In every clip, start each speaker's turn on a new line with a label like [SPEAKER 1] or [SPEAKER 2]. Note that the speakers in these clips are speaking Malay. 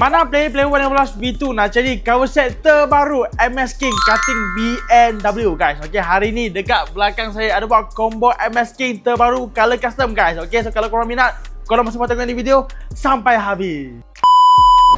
[SPEAKER 1] Mana player-player 16 V2 nak cari cover set terbaru MS King cutting BMW guys. Okey, hari ni dekat belakang saya ada buat combo MS King terbaru color custom guys. Okey, so kalau korang minat, korang masih tengok ni video sampai habis.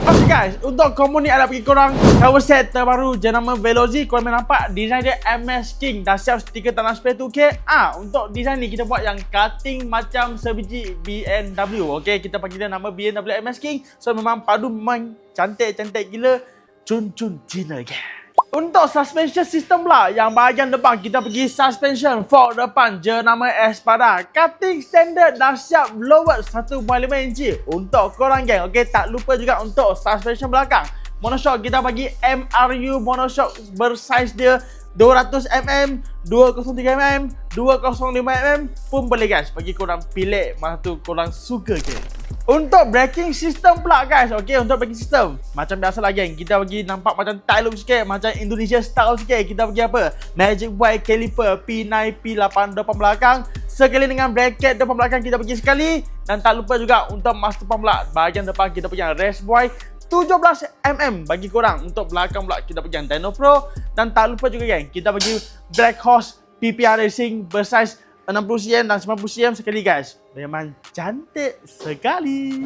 [SPEAKER 1] Okay guys, untuk combo ni ada bagi korang cover set terbaru jenama Velozi. Korang boleh nampak design dia MS King. Dah siap stiker tanah spray 2K. Untuk design ni kita buat yang cutting macam sebiji BMW. Okay, kita bagi dia nama BMW MS King. So memang padu, memang cantik-cantik gila. Cun-cun Cina guys. Untuk suspension system pula, yang bahagian depan kita pergi suspension fork depan jenama Espada. Cutting standard dah siap lowered 1.5 inci untuk korang geng. Okey, tak lupa juga untuk suspension belakang. Monoshock kita bagi MRU monoshock bersaiz dia 200mm, 203mm, 205mm pun boleh guys. Bagi korang pilih mana tu korang suka ke. Untuk braking system pula guys. Okey, untuk braking system macam biasa lah geng, kita bagi nampak macam tie loop sikit, macam Indonesia style sikit. Kita bagi apa? Magic White caliper P9, P8 depan belakang. Sekali dengan bracket depan belakang kita bagi sekali. Dan tak lupa juga untuk master pump pula, bahagian depan kita bagi yang Race Boy 17mm bagi korang. Untuk belakang pula kita bagi yang Dyno Pro. Dan tak lupa juga geng, kita bagi Black Horse PPR Racing bersaiz 60cm dan 90cm sekali guys. Memang cantik sekali.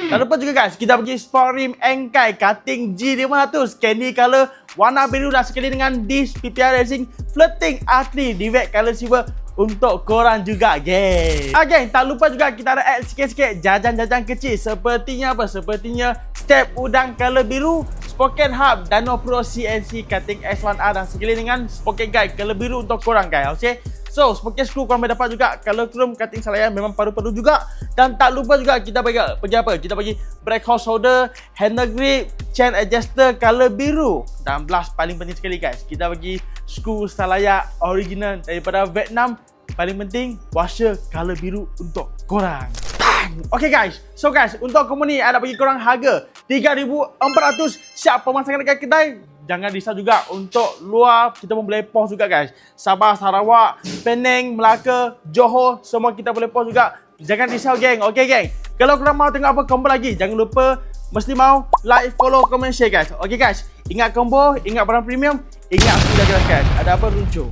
[SPEAKER 1] Tak lupa juga guys, kita bagi sport rim Engkai cutting G500 candy color warna biru dan sekali dengan disc PPR Racing floating asli di wet color silver untuk korang juga geng. Geng, tak lupa juga kita ada add sikit-sikit jajan-jajan kecil. Sepertinya apa? Sepertinya step udang color biru, spoken hub Dyno Pro CNC cutting S1R dan sekali dengan spoken guide color biru untuk korang guys. Okay, so spoken screw korang boleh dapat juga, color chrome cutting salayan memang padu-padu juga. Dan tak lupa juga kita bagi apa? Kita bagi brake horse holder, handle grip, chain adjuster color biru. Dan last paling penting sekali guys, kita bagi skru salayan original daripada Vietnam. Paling penting washer color biru untuk korang. Okay guys, so guys, untuk combo ni ada bagi korang harga 3,400 siap pemasangan dekat kedai. Jangan risau juga untuk luar, kita pun boleh pos juga guys. Sabah, Sarawak, Penang, Melaka, Johor, semua kita boleh pos juga. Jangan risau geng. Okay geng, kalau korang mau tengok apa combo lagi, jangan lupa mesti mau like, follow, comment, share guys. Okay guys, ingat combo, ingat barang premium, ingat aku jaga guys. Ada apa lucu.